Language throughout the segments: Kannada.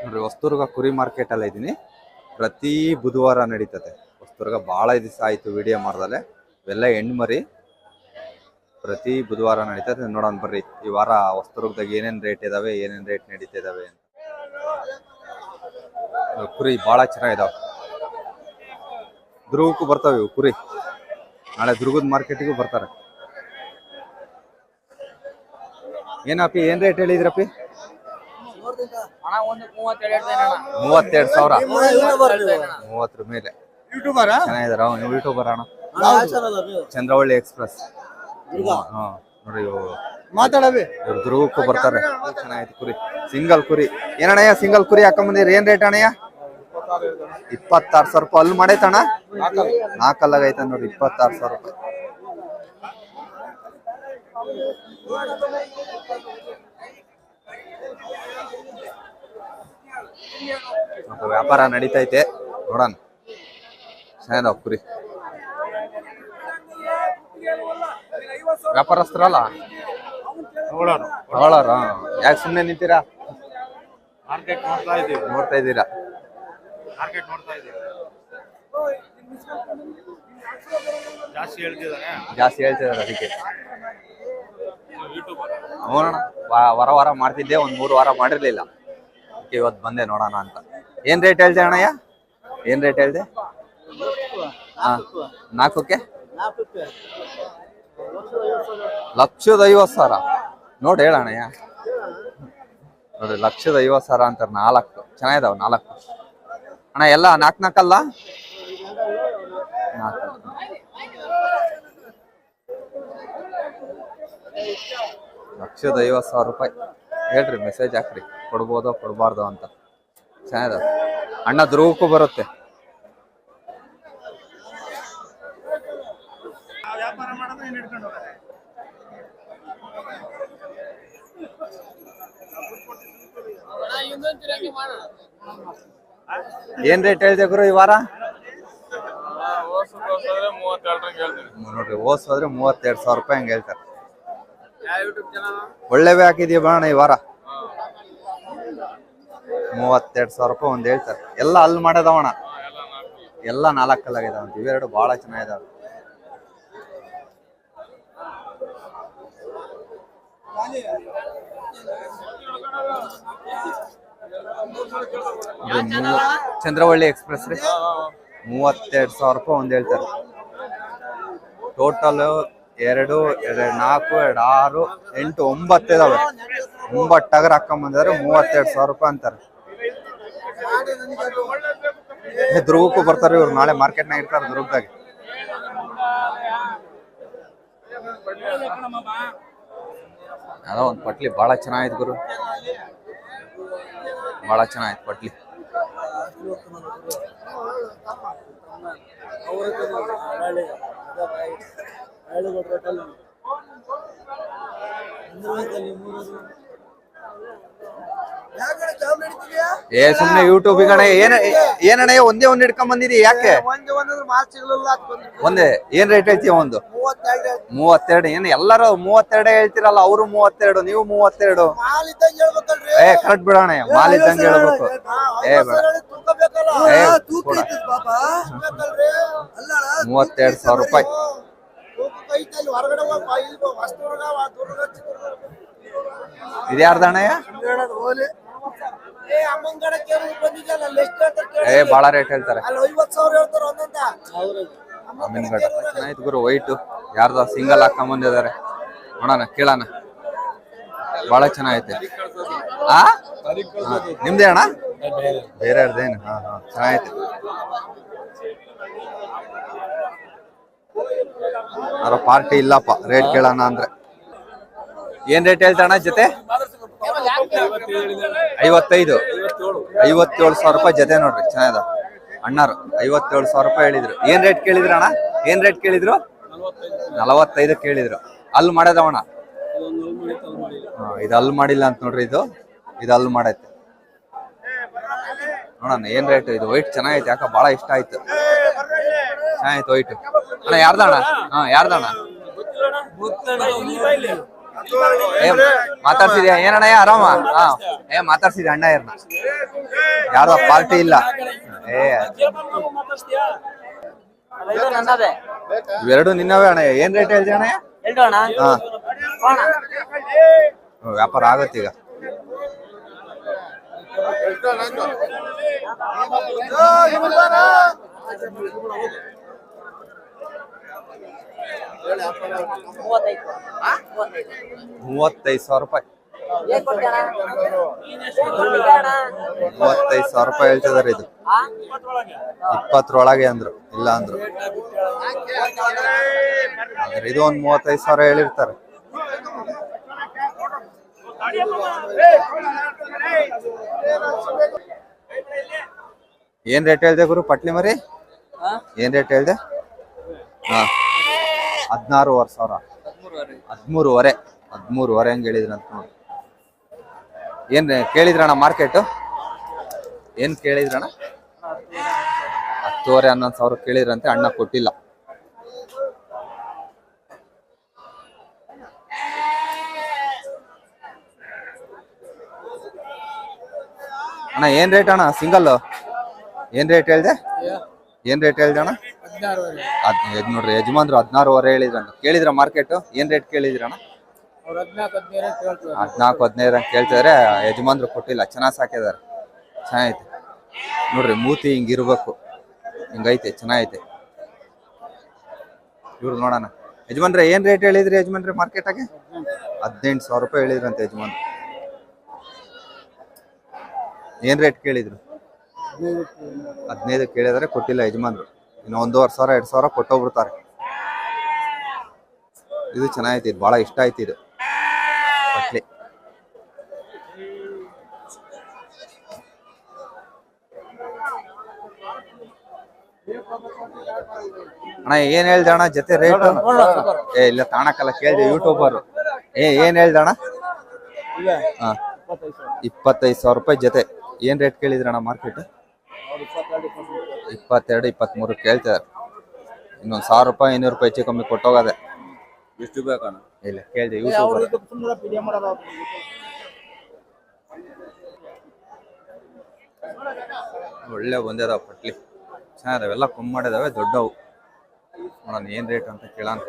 ನೋಡ್ರಿ ಹೊಸದುರ್ಗ ಕುರಿ ಮಾರ್ಕೆಟ್ ಅಲ್ಲ ಇದೀನಿ. ಪ್ರತಿ ಬುಧವಾರ ನಡೀತದೆ ಹೊಸದುರ್ಗ. ಭಾಳ ದಿವಸ ಆಯ್ತು ವಿಡಿಯೋ ಮಾಡ್ದಲೆ. ಇವೆಲ್ಲ ಹೆಣ್ಣು ಮರಿ ಪ್ರತಿ ಬುಧವಾರ ನಡೀತದೆ. ನೋಡೋಣ ಬರ್ರಿ ಈ ವಾರ ಹೊಸದುರ್ಗದಾಗ ಏನೇನ್ ರೇಟ್ ಇದಾವೆ, ಏನೇನ್ ರೇಟ್ ನಡೀತಾ ಇದಾವೆ ಅಂತ. ಕುರಿ ಭಾಳ ಚೆನ್ನಾಗಿದಾವೆ. ದುರ್ಗಕ್ಕೂ ಬರ್ತಾವೆ ಇವು ಕುರಿ. ನಾಳೆ ದುರ್ಗದ ಮಾರ್ಕೆಟಿಗೂ ಬರ್ತಾರೆ. ಏನಪ್ಪಿ ಏನ್ ರೇಟ್ ಹೇಳಿದ್ರಪ್ಪಿ? 32,000. 30 ಮೇಲೆ ಚೆನ್ನಾಗಿದಾರ. ನೀವು ಯೂಟ್ಯೂಬರ್ ಅಣ್ಣ? ಚಂದ್ರವಳ್ಳಿ ಎಕ್ಸ್ಪ್ರೆಸ್. ನೋಡಿ ಇವ್ರು ದುರ್ಗಕ್ಕೂ ಬರ್ತಾರೆ. ಚೆನ್ನಾಗಿತ್ತು ಕುರಿ. ಸಿಂಗಲ್ ಕುರಿ ಏನಣ್ಣಯ್ಯ? ಸಿಂಗಲ್ ಕುರಿ ಹಾಕೊಂಬಂದಿರಿ. ಏನ್ ರೇಟ್ ಅಣ್ಣಯ್ಯ? 26,000 ರೂಪಾಯಿ. ಅಲ್ಲಿ ಮಾಡೈತಣ್ಣ? 4 ಐತ ನೋಡ್ರಿ. 26,000 ರೂಪಾಯಿ. ವ್ಯಾಪಾರ ನಡೀತೈತೆ. ನೋಡೋಣ ಚೆನ್ನಾಗಿದಾವ ಕುರಿ. ವ್ಯಾಪಾರಸ್ಥರಲ್ಲ ತಗೊಳ್ಳೋರ? ಯಾಕೆ ಸುಮ್ಮನೆ ನಿಂತೀರಾ? ನೋಡ್ತಾ ಇದ್ದೀರಾ? ಜಾಸ್ತಿ ಹೇಳ್ತಿದಾರೆ ಅದಕ್ಕೆ. ನೋಡೋಣ. ವಾರ ಮಾಡ್ತಿದ್ದೆ, 1-3 ವಾರ ಮಾಡಿರ್ಲಿಲ್ಲ. ಅದಕ್ಕೆ ಇವತ್ತು ಬಂದೆ ನೋಡೋಣ ಅಂತ. ಏನ್ ರೇಟ್ ಹೇಳ್ದೆ ಅಣ್ಣಯ್ಯ? ಏನ್ ರೇಟ್ ಹೇಳ್ದೆ? 4ಕ್ಕೆ 1,50,000. ನೋಡಿ ಹೇಳಣ್ಣಯ್ಯ. ನೋಡ್ರಿ 1,50,000 ಅಂತಾರೆ. 4 ಚೆನ್ನಾಗಿದಾವ. 4 ಅಣ್ಣ ಎಲ್ಲ 4 ಅಲ್ಲ? 4. 1,50,000 ರೂಪಾಯಿ. ಹೇಳ್ರಿ, ಮೆಸೇಜ್ ಹಾಕ್ರಿ, ಕೊಡ್ಬೋದೋ ಕೊಡ್ಬಾರ್ದು ಅಂತ. ಚೆನ್ನಾಗಿದಾವ. ಅಣ್ಣ ದುರ್ಗಕ್ಕೂ ಬರುತ್ತೆ. ಏನ್ ರೇಟ್ ಹೇಳ್ದೆ ಗುರು ಈ ವಾರ? ನೋಡ್ರಿ, ಹೋದ್ರೆ 32,000 ರೂಪಾಯಿ ಹಂಗೆ ಹೇಳ್ತಾರೆ. ಒಳ್ಳೆವೇ ಹಾಕಿದೀಯ ಬಾಣ ಈ ವಾರ. 32,000 ರೂಪಾಯಿ ಒಂದ್ ಹೇಳ್ತಾರೆ. ಎಲ್ಲ ಅಲ್ಲಿ ಮಾಡೋದವಣ. ಎಲ್ಲ 4 ಕಲ್ಲಾಗಿದಾವಂತ. ಇವೆರಡು ಬಹಳ ಚೆನ್ನಾಗಿದಾವೆ. ಚಂದ್ರವಳ್ಳಿ ಎಕ್ಸ್ಪ್ರೆಸ್ ರೀ. 32,000 ರೂಪಾಯಿ ಒಂದ್ ಹೇಳ್ತಾರೆ. ಟೋಟಲ್ 2, 4, 6, 8, 9 ಇದಾವೆ. 9 ಟಗರ್ ಹಾಕೊಂಬಂದಿದ್ದಾರೆ. 32,000 ರೂಪಾಯಿ ಅಂತಾರೆ. ದುರ್ಗಕ್ಕೂ ಬರ್ತಾರೆ ಇವ್ರು. ನಾಳೆ ಮಾರ್ಕೆಟ್ನಾಗ ಇರ್ತಾರೆ ದುರ್ಗದಾಗ. ಅದೋ ಒಂದು ಪಟ್ಲಿ ಬಹಳ ಚೆನ್ನಾಗಿತ್ತು ಗುರು. ಬಹಳ ಚೆನ್ನಾಗಿತ್ತು ಪಟ್ಲಿ. ಸುಮ್ನೆ ಯೂಟ್ಯೂಬ್ ಏನಣ್ಣ ಒಂದೇ ಒಂದ್ ಹಿಡ್ಕೊಂಡ್ ಬಂದಿದಿ? ಯಾಕೆ ಒಂದೇ? ಏನ್ ರೇಟ್ ಹೇಳ್ತೀಯ? 32. ಏನ್ ಎಲ್ಲಾರು 32 ಹೇಳ್ತಿರಲ್ಲ? ಅವರು 32, ನೀವು 32. ಕರೆಕ್ಟ್ ಬಿಡೋಣ. ಮಾಲ್ ಇದ್ದಂಗೆ ಹೇಳ್ಬೇಕು. 32,000 ರೂಪಾಯಿ. ಇದ್ಯಾರ್ದಣ್ಣಯ್ಯ? ಬಾಳ ರೇಟ್ ಹೇಳ್ತಾರೆ. ಅಮೀನ್ಗಡ ಚೆನ್ನಾಯ್ತು ಗುರು. ವೈಟ್ ಯಾರ್ದ ಸಿಂಗಲ್ ಹಾಕೊಂಬಂದಿದ್ದಾರೆ. ನೋಡೋಣ, ಕೇಳೋಣ. ಬಹಳ ಚೆನ್ನಾಗೈತೆ. ನಿಮ್ದೇ ಅಣ್ಣ? ಬೇರೆ ಯಾರ್ದೇನು? ಚೆನ್ನಾಗೈತೆ. ಅವ್ರ ಪಾರ್ಟಿ ಇಲ್ಲಪ್ಪ ರೇಟ್ ಕೇಳೋಣ ಅಂದ್ರೆ. ಏನ್ ರೇಟ್ ಹೇಳ್ತಾಣ ಜೊತೆ? 55. 57,000 ರೂಪಾಯಿ ಜೊತೆ ನೋಡ್ರಿ. ಚೆನ್ನಾಗಿದ ಅಣ್ಣಾರು. 57,000 ರೂಪಾಯಿ ಹೇಳಿದ್ರು. ಏನ್ ರೇಟ್ ಕೇಳಿದ್ರು ಅಣ್ಣ? ಏನ್ ರೇಟ್ ಕೇಳಿದ್ರು? 45 ಕೇಳಿದ್ರು. ಅಲ್ಲಿ ಮಾಡೋದವಣ. ಇದು ಅಲ್ಲಿ ಮಾಡಿಲ್ಲ ಅಂತ ನೋಡ್ರಿ. ಇದು ಅಲ್ಲಿ ಮಾಡೈತೆ. ನೋಡೋಣ ಏನ್ ರೇಟ್. ಇದು ವೈಟ್ ಚೆನ್ನಾಗೈತೆ. ಯಾಕ ಬಹಳ ಇಷ್ಟ ಆಯ್ತು. ಚೆನ್ನಾಯ್ತು ವೈಟ್. ಅಣ್ಣ ಯಾರ್ದಣ್ಣ? ಯಾರ್ದಣ್ಣ? ಮಾತಾಡ್ಸಿದ್ಯಾ ಏನಣ್ಣಯ್ಯ ಆರಾಮ? ಹಾ ಮಾತಾಡ್ಸಿದ್ಯಾ ಅಣ್ಣ ಯಾರನ್ನ? ಯಾರ್ದ ಪಾರ್ಟಿ ಇಲ್ಲ. ಇವೆರಡು ನಿನ್ನವೇ ಅಣ್ಣ. ಏನ್ ರೇಟ್ ಹೇಳ್ತಿ ಅಣ್ಣಯ್ಯ? ಹಾ ವ್ಯಾಪಾರ ಆಗತ್ತೆ ಈಗ. ₹35,000. 35,000 ಹೇಳ್ತಿದಾರೆ. ಇದು 20 ಅಂದ್ರು, ಇಲ್ಲ ಅಂದ್ರು. ಇದು ಒಂದ್ 35,000 ಹೇಳಿರ್ತಾರೆ. ಏನ್ ರೇಟ್ ಹೇಳ್ದೆ ಗುರು ಪಟ್ಲಿ ಮರಿ? ಏನ್ ರೇಟ್ ಹೇಳ್ದೆ? 16,500. 13,500 ಹೆಂಗ್ ಹೇಳಿದ್ರಂತ ನೋಡಿ. ಏನ್ ಕೇಳಿದ್ರಣ್ಣ ಮಾರ್ಕೆಟ್? ಏನ್ ಕೇಳಿದ್ರಣ್ಣ? 10,500 11,000 ಕೇಳಿದ್ರಂತೆ. ಅಣ್ಣ ಕೊಟ್ಟಿಲ್ಲ. ಅಣ್ಣ ಏನ್ ರೇಟ್ ಅಣ್ಣ ಸಿಂಗಲ್? ಏನ್ ರೇಟ್ ಹೇಳ್ದೆ? ಏನ್ ರೇಟ್ ಹೇಳ್ದೆ ಅಣ್ಣ? ನೋಡ್ರಿ ಯಜಮಾನ್ರು 16,500 ಹೇಳಿದ್ರಣ್ಣ. ಕೇಳಿದ್ರ ಮಾರ್ಕೆಟ್? ಏನ್ ರೇಟ್ ಕೇಳಿದ್ರಣ್ಣ? 14-15 ಕೇಳ್ತಿದಾರೆ. ಯಜಮಾನ್ರು ಕೊಟ್ಟಿಲ್ಲ. ಚೆನ್ನಾಗ್ ಸಾಕಿದಾರೆ. ಚೆನ್ನಾಗೈತೆ ನೋಡ್ರಿ. ಮೂತಿ ಹಿಂಗಿರ್ಬೇಕು, ಹಿಂಗೈತೆ, ಚೆನ್ನಾಗೈತೆ. ಇವ್ರು ನೋಡೋಣ. ಯಜಮಾನ್ರೆ ಏನ್ ರೇಟ್ ಹೇಳಿದ್ರಿ ಯಜಮಾನ್ರೆ ಮಾರ್ಕೆಟಾಗೆ? 18,000 ರೂಪಾಯಿ ಹೇಳಿದ್ರಂತೆ ಯಜಮಾನ್. ಏನ್ ರೇಟ್ ಕೇಳಿದ್ರು? 15 ಕೇಳಿದ್ರೆ ಕೊಟ್ಟಿಲ್ಲ ಯಜಮಾನ್ರು. ಇನ್ನು 1,500 2,000 ಕೊಟ್ಟೋಗ್ಬಿಡ್ತಾರೆ. ಇದು ಚೆನ್ನಾಗೈತಿ. ಇದು ಬಹಳ ಇಷ್ಟ ಆಯ್ತು ಇದು ಪಟ್ಲಿ. ಅಣ್ಣ ಏನ್ ಹೇಳ್ದೆ ಅಣ್ಣ ಜೊತೆ ರೇಟ್? ಇಲ್ಲ ತಾಣಕ್ಕಲ್ಲ, ಕೇಳ್ದೆ ಯೂಟ್ಯೂಬರ್. ಏನ್ ಹೇಳ್ದೆ ಅಣ್ಣ? 25,000 ರೂಪಾಯಿ ಜೊತೆ. ಏನ್ ರೇಟ್ ಕೇಳಿದ್ರಣ್ಣ ಮಾರ್ಕೆಟ್? 22-23 ಕೇಳ್ತಿದಾರೆ. ಇನ್ನೊಂದ್ 1,000 ರೂಪಾಯಿ 500 ರೂಪಾಯಿ ಹೆಚ್ಚು ಕಮ್ಮಿ ಕೊಟ್ಟೋಗದೆ. ಎಷ್ಟು ಬೇಕಣ್ಣ? ಇಲ್ಲ ಕೇಳ್ದೆ ಯೂಟ್ಯೂಬರ್. ಒಳ್ಳೆ ಬಂದಿದಾವ ಪಟ್ಲಿ, ಚೆನ್ನಾಗಿದಾವೆಲ್ಲ. ಕಮ್ಮಿ ಮಾಡಿದಾವೆ, ದೊಡ್ಡವು. ನೋಡೋಣ ಏನ್ ರೇಟ್ ಅಂತ ಕೇಳೋಣ.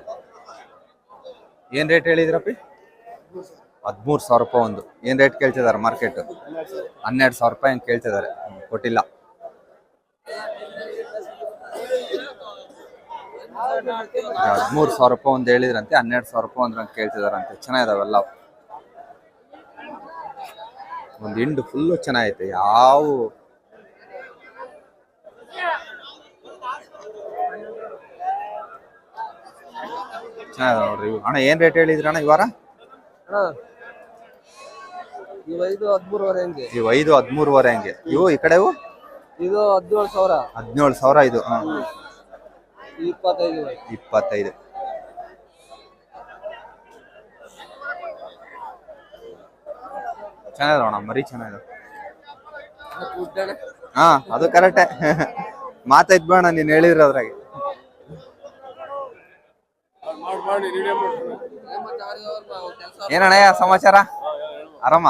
ಏನ್ ರೇಟ್ ಹೇಳಿದ್ರಪ್ಪಿ? 13,000 ರೂಪಾಯಿ ಒಂದು. ಏನ್ ರೇಟ್ ಕೇಳ್ತಿದಾರೆ ಮಾರ್ಕೆಟ್? 12,000 ರೂಪಾಯಿ ಹಂಗೆ ಕೇಳ್ತಿದಾರೆ. ಕೊಟ್ಟಿಲ್ಲ. 13,000 ರೂಪಾಯಿ ಒಂದು ಹೇಳಿದ್ರಂತೆ. 12,000 ರೂಪಾಯಿ ಒಂದ್ರಂಗೆ ಕೇಳ್ತಿದಾರಂತೆ. ಚೆನ್ನಾಗಿದಾವೆಲ್ಲ. ಒಂದು ಹಿಂಡು ಫುಲ್ಲು ಚೆನ್ನಾಗೈತೆ. ಯಾವ ಚೆನ್ನಾಗಿದಾವ ನೋಡ್ರಿ. ಅಣ್ಣ ಏನ್ ರೇಟ್ ಹೇಳಿದ್ರಿ ಅಣ್ಣ ಈ ವಾರ? ಇವು 5-13 ಹೆಂಗೆ? ಇವು 5-13 ಹೆಂಗೆ? ಇವು ಈ ಕಡೆವು? ಇದು 17,000. 17,000 ಇದು. 25. ಚೆನ್ನಾಗಿದಾವಣ್ಣ ಮರಿ, ಚೆನ್ನಾಗಿದಾವ. ಅದು ಕರೆಕ್ಟೇ. ಮಾತಾಯ್ತು ಬೇಡ ನೀನ್ ಹೇಳಿದ್ರ ಅದ್ರಾಗೆ. ಏನಣ್ಣ ಸಮಾಚಾರ? ಆರಾಮ?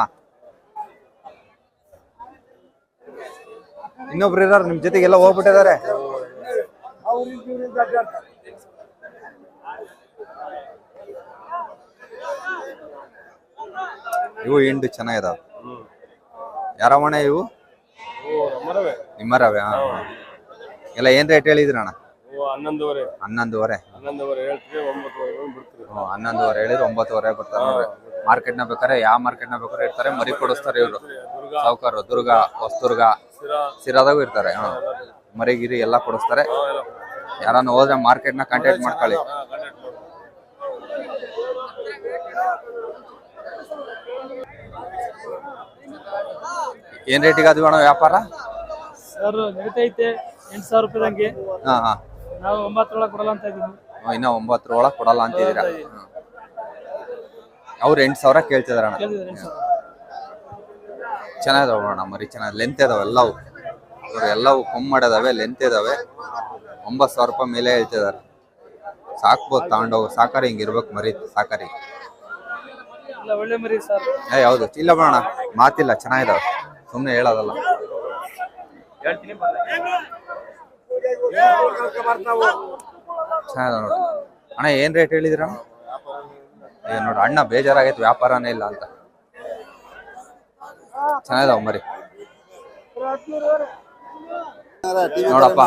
ಇನ್ನೊಬ್ರು ಇರೋರು ನಿಮ್ ಜೊತೆಗೆಲ್ಲ ಹೋಗ್ಬಿಟ್ಟಿದ್ದಾರೆ. ಇವು ಹಿಂಡು ಚೆನ್ನಾಗಿದಾವ. ಯಾರಮ್ಮಣ್ಣ ಇವು? ನಿಮ್ಮರವೇ? ಎಲ್ಲ ಏನ್ ರೇಟ್ ಹೇಳಿದ್ರಣ್ಣ? 11,500. 11,500 ಹೇಳಿದ್ರೆ 9,500 ಬರ್ತಾರೆ ನೋಡ್ರಿ. ಮಾರ್ಕೆಟ್ ನ ಬೇಕಾರೆ ಯಾವ ಮಾರ್ಕೆಟ್ ನ ಬೇಕಾದ್ರೆ ಇರ್ತಾರೆ. ಮರಿ ಕೊಡಿಸ್ತಾರೆ ಇವ್ರು. ಸಾವುಕಾರು ದುರ್ಗ, ಹೊಸದುರ್ಗ, ಸಿರಾದಾಗೂ ಇರ್ತಾರೆ. ಮರಿ ಗಿರಿ ಎಲ್ಲ ಕೊಡಿಸ್ತಾರೆ. ಯಾರನ್ನ ಹೋದ್ರೆ ಮಾರ್ಕೆಟ್ ನ ಕಾಂಟ್ಯಾಕ್ಟ್ ಮಾಡ್ಕೊಳ್ಳಿ. ಏನ್ ರೇಟಿಗೆ ಅದು ಅಣ್ಣ ವ್ಯಾಪಾರ? ಸರ್ ನಡೀತೈತೆ 8,000 ರೂಪಾಯಿದಂಗೆ. ನಾವು 9 ಒಳಗೆ ಕೊಡಲ್ಲ ಅಂತ ಇದೀವಿ. ಇನ್ನ 9 ಒಳಗೆ ಕೊಡಲ್ಲ ಅಂತಿದ್ದೀರಾ? ಅವ್ರು 8,000 ಕೇಳ್ತಿದಾರಣ್ಣ. ಚೆನ್ನಾಗಿದಾವ ಅಣ್ಣ ಮರಿ, ಚೆನ್ನಾಗಿ ಲೆಂತ್ ಇದಾವೆ ಎಲ್ಲವು. ಎಲ್ಲವು ಕಮ್ಮಿ ಮಾಡಿದಾವೆ, ಲೆಂತ್ ಇದಾವೆ. 9,000 ರೂಪಾಯಿ ಮೇಲೆ ಹೇಳ್ತಿದಾರೆ. ಸಾಕ್ಬೋದು ತಗೊಂಡೋಗಿ. ಸಾಕಾರಿ ಹಿಂಗಿರ್ಬೇಕು ಮರಿ ಸಾಕಾರಿ. ಇಲ್ಲ ಒಳ್ಳೆ ಮರಿ ಸರ್. ಹೌದು ಇಲ್ಲ ಬಿಡೋಣ, ಮಾತಿಲ್ಲ, ಚೆನ್ನಾಗಿದಾವೆ, ಸುಮ್ಮನೆ ಹೇಳೋದಲ್ಲ. ಚೆನ್ನಾಗಿದಾವೆ ನೋಡಿ ಅಣ್ಣ. ಏನ್ ರೇಟ್ ಹೇಳಿದ್ರ ನೋಡಿ ಅಣ್ಣ? ಬೇಜಾರಾಗೈತೆ, ವ್ಯಾಪಾರನೇ ಇಲ್ಲ ಅಂತ. ಚೆನ್ನಾಗಿದಾವ ಮರಿ ನೋಡಪ್ಪ.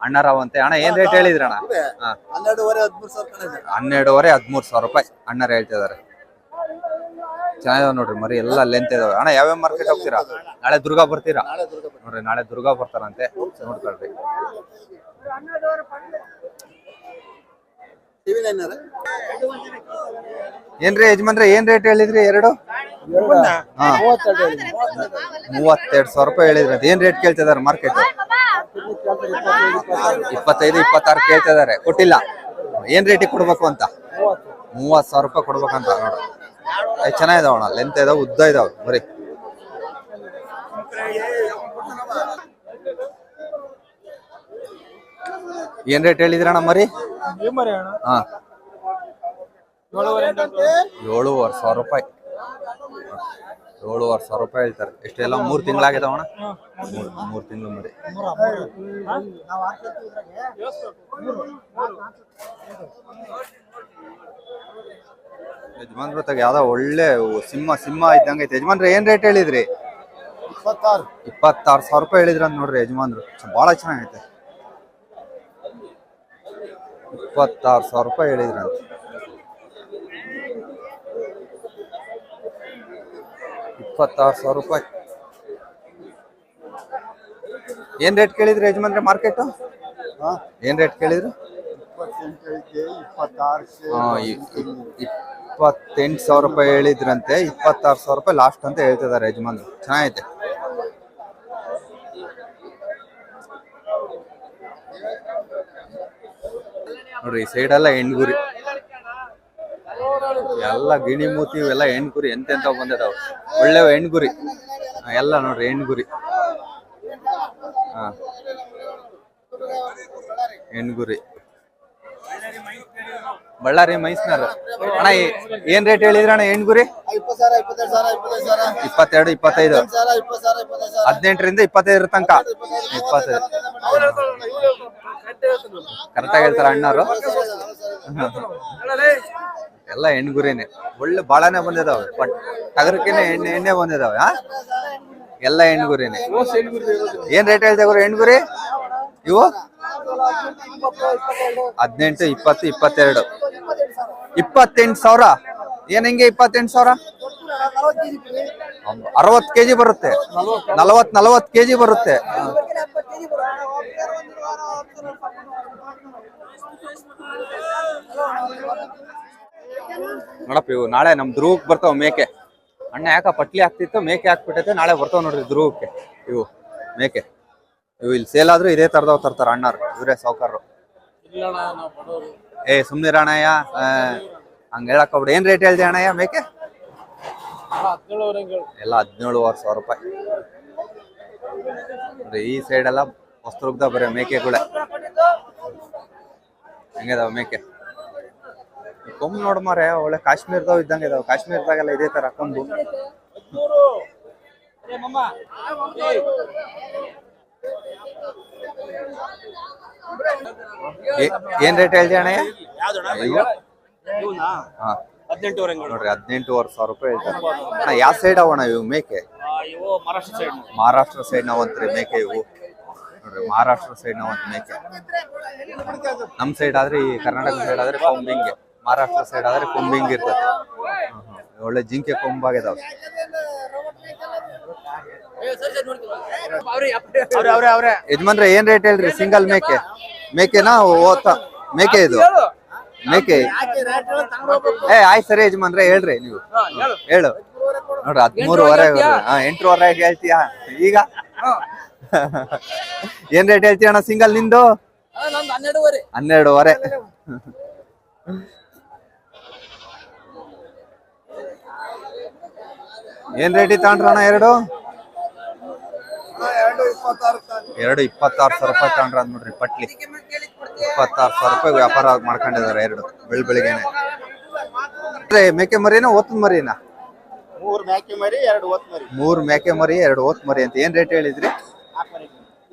ಅಣ್ಣರಾವಂತೆ ಅಣ್ಣ, ಏನ್ ರೇಟ್ ಹೇಳಿದ್ರಣ್ಣ? 12,13,000 ರೂಪಾಯಿ ಅಣ್ಣರು ಹೇಳ್ತಿದಾರೆ. ಚೆನ್ನಾಗಿದಾವ ನೋಡ್ರಿ ಮರಿ, ಎಲ್ಲ ಲೆಂತ್ ಇದಾವೆ ಅಣ್ಣ. ಯಾವ್ಯಾವ ಮಾರ್ಕೆಟ್ ಹೋಗ್ತೀರಾ? ನಾಳೆ ದುರ್ಗಾ ಬರ್ತೀರಾ ನೋಡ್ರಿ, ನಾಳೆ ದುರ್ಗಾ ಬರ್ತಾರಂತೆ, ನೋಡ್ಕೊಳ್ರಿ. ಏನ್ರಿ ಯಜಮಾನ್ರೆ, ಏನ್ ರೇಟ್ ಹೇಳಿದ್ರಿ? ಎರಡು 32,000 ರೂಪಾಯಿ ಹೇಳಿದ್ರಿ. ಅದ್ ಏನ್ ರೇಟ್ ಕೇಳ್ತಿದಾರೆ ಮಾರ್ಕೆಟ್? 25-26 ಕೇಳ್ತಿದಾರೆ, ಕೊಟ್ಟಿಲ್ಲ. ಏನ್ ರೇಟಿಗೆ ಕೊಡ್ಬೇಕು ಅಂತ? 30,000 ರೂಪಾಯಿ ಕೊಡ್ಬೇಕಂತ ನೋಡ್ರಿ. ಚೆನ್ನಾಗಿದಾವಣ, ಲೆಂತ್ ಇದಾವ, ಉದ್ದ ಇದಾವ ಬರೀ. ಏನ್ ರೇಟ್ ಹೇಳಿದ್ರಣ್ಣ ಮರಿ? 7,500 ರೂಪಾಯಿ. 7,500 ರೂಪಾಯಿ ಹೇಳ್ತಾರೆ. ಎಷ್ಟೆಲ್ಲ 3 ತಿಂಗಳಾಗಿದಾವಣ? 3 ತಿಂಗಳು ಮರಿ. ಯಜಮಾನ್ರ ಜೊತೆಗೆ ಯಾವ್ದೋ ಒಳ್ಳೆ ಸಿಂಹ ಇದ್ದಂಗೆ ಐತೆ. ಯಜಮಾನ್ರೆ ಏನ್ ರೇಟ್ ಹೇಳಿದ್ರಿ? 26,000 ರೂಪಾಯಿ ಹೇಳಿದ್ರ ನೋಡ್ರಿ ಯಜಮಾನ್ರು. ಬಹಳ ಚೆನ್ನಾಗೈತೆ. 26,000 ರೂಪಾಯಿ ಹೇಳಿದ್ರಂತ. 26,000 ರೂಪಾಯಿ. ಏನ್ ರೇಟ್ ಕೇಳಿದ್ರಿ ಯಜಮಾನ್ರೆ ಮಾರ್ಕೆಟ್? ಏನ್ ರೇಟ್ ಕೇಳಿದ್ರು? 28,000 ರೂಪಾಯಿ ಹೇಳಿದ್ರಂತೆ. 26,000 ರೂಪಾಯಿ ಲಾಸ್ಟ್ ಅಂತ ಹೇಳ್ತಿದಾರೆ ಯಜಮಾನ್ರು. ಚೆನ್ನಾಗೈತೆ. ನೋಡ್ರಿ ಈ ಸೈಡ್ ಎಲ್ಲ ಹೆಣ್ಗುರಿ, ಎಲ್ಲ ಗಿಣಿ ಮೂತಿ ಇವೆಲ್ಲ ಹೆಣ್ಗುರಿ. ಎಂತೆಂತ ಬಂದಿದಾವ ಒಳ್ಳೆ ಹೆಣ್ಗುರಿ ಎಲ್ಲ ನೋಡ್ರಿ, ಹೆಣ್ಗುರಿ. ಹೆಣ್ಗುರಿ ಬಳ್ಳಾರಿ ಮೈಸೂರು. ಅಣ್ಣ ಏನ್ ರೇಟ್ ಹೇಳಿದ್ರ ಅಣ್ಣ ಹೆಣ್ಗುರಿ? 22, 25, 18ರಿಂದ 25 ತನಕ. 25 ಕರೆಕ್ಟಾಗಿ ಹೇಳ್ತಾರ ಅಣ್ಣವ್ರು. ಎಲ್ಲ ಹೆಣ್ಗುರಿನೇ, ಒಳ್ಳೆ ಬಾಳನೆ ಬಂದಿದಾವೆ. ಬಟ್ ಟಗರಕ್ಕೆನೆ ಎಣ್ಣೆ ಬಂದಿದಾವೆ. ಎಲ್ಲ ಹೆಣ್ಗುರಿನೇ. ಏನ್ ರೇಟ್ ಹೇಳ್ತೇವ್ರಿ ಹೆಣ್ಗುರಿ ಇವು? 18, 20, 22, 28,000. ಏನ್ ಹೆಂಗೆ 28,000? 60 kg ಬರುತ್ತೆ. 40 kg ಬರುತ್ತೆ. ನೋಡಪ್ಪ, ಇವು ನಾಳೆ ನಮ್ ಧ್ರುವಕ್ಕೆ ಬರ್ತಾವ ಮೇಕೆ. ಅಣ್ಣ ಯಾಕ ಪಟ್ಲಿ ಹಾಕ್ತಿತ್ತು, ಮೇಕೆ ಹಾಕ್ಬಿಟ್ಟೈತೆ. ನಾಳೆ ಬರ್ತಾವ ನೋಡ್ರಿ ಧ್ರುವಕ್ಕೆ ಇವು ಮೇಕೆ. ಇವು ಇಲ್ಲಿ ಸೇಲ್ ಆದ್ರೂ ಇದೇ ತರದವ್ ತರ್ತಾರ ಅಣ್ಣಾರು, ಇವರೇ ಸಾವುಕಾರರು. ಸುಮ್ನಿರ ಅಣ್ಣಯ್ಯ, ಹಂಗ ಹೇಳಕ್ ಹೋಗ್ಬಿಡಿ. ಏನ್ ರೇಟ್ ಹೇಳ್ದೆ ಅಣ್ಣಯ್ಯ ಮೇಕೆ? ಎಲ್ಲ 17,500 ರೂಪಾಯಿ. ಈ ಸೈಡ್ ಎಲ್ಲ ವಸ್ತ್ರಗ್ದ ಬರೀ ಮೇಕೆಗಳೇ. ಹೆಂಗಿದಾವ ಮೇಕೆ? ಕೊಂಬು ನೋಡ್ ಮಾರೆ, ಒಳ್ಳೆ ಕಾಶ್ಮೀರದವ್ ಇದ್ದಂಗೆ ಇದಾವ. ಕಾಶ್ಮೀರದಾಗೆಲ್ಲ ಇದೇ ತರ ಕೊಂಬು. ಏನ್ ರೇಟ್ ಹೇಳ್ದೆ ಅಣ್ಣಯ್ಯ? 18,500 ರೂಪಾಯಿ ಹೇಳ್ತಾರೆ. ಅಣ್ಣ ಯಾವ ಸೈಡ್ ಅವಣ್ಣ ಇವು ಮೇಕೆ? ಮಹಾರಾಷ್ಟ್ರ ಸೈಡ್ ನಾವಂತ್ರಿ ಮೇಕೆ ಇವು. ನೋಡ್ರಿ ಮಹಾರಾಷ್ಟ್ರ ಸೈಡ್ ನಾವಂತ ಮೇಕೆ. ನಮ್ ಸೈಡ್ ಆದ್ರೆ, ಈ ಕರ್ನಾಟಕ ಸೈಡ್ ಆದ್ರೆ ಕೊಂಬಿಂಗೆ, ಮಹಾರಾಷ್ಟ್ರ ಸೈಡ್ ಆದ್ರೆ ಕೊಂಬಿಂಗ್ ಇರ್ತದೆ. ಒಳ್ಳೆ ಜಿಂಕೆ ಕೊಂಬಾಗಿದಾವೆ. ಯಜಮಾನ್ರೆ ಏನ್ ರೇಟ್ ಹೇಳ್ರಿ ಸಿಂಗಲ್ ಮೇಕೆ? ಮೇಕೆನಾ ಮೇಕೆ ಇದು? ಮೇಕೆ ಆಯ್ತು ಸರಿ ಯಜಮಾನ್ರೆ, ಹೇಳ್ರಿ ನೀವು. ಹೇಳು ನೋಡ್ರಿ. 13,500. 8,500 ಹೇಳ್ತೀಯಾ ಈಗ? ಏನ್ ರೇಟ್ ಹೇಳ್ತೀಯ ಅಣ್ಣ ಸಿಂಗಲ್ ನಿಂದು? 12,500. ಏನ್ ರೇಟ್ ತಗೊಂಡ್ರಣ್ಣ? 26,000 ರೂಪಾಯಿ ತಗೊಂಡ್ರ ನೋಡ್ರಿ ಪಟ್ಲಿ. 26,000 ರೂಪಾಯಿ ವ್ಯಾಪಾರ ಮಾಡ್ಕೊಂಡಿದಾರೆ. ಎರಡು ಬೆಳಿಗ್ಗೆನೆ. ಮೇಕೆ ಮರಿನಾ ಓತದ ಮರಿನಾ? ಮೂರು ಮೇಕೆ ಮರಿ ಎರಡು ಓತ್ ಮರಿ 3 ಮೇಕೆ ಮರಿ 2 ಓತ್ ಮರಿ ಅಂತ ಏನ್ ರೇಟ್ ಹೇಳಿದ್ರಿ?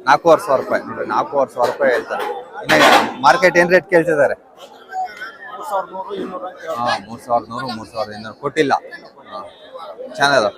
4,500 ರೂಪಾಯಿ. ನೋಡಿ 4,500 ರೂಪಾಯಿ ಹೇಳ್ತಾರೆ. ಇನ್ನ ಮಾರ್ಕೆಟ್ ಏನ್ ರೇಟ್ ಕೇಳ್ತಿದ್ದಾರೆ? 3,100 200 3,100 3,200 ಕೊಟ್ಟಿಲ್ಲ. ಚೆನ್ನಾಗಿದೆ.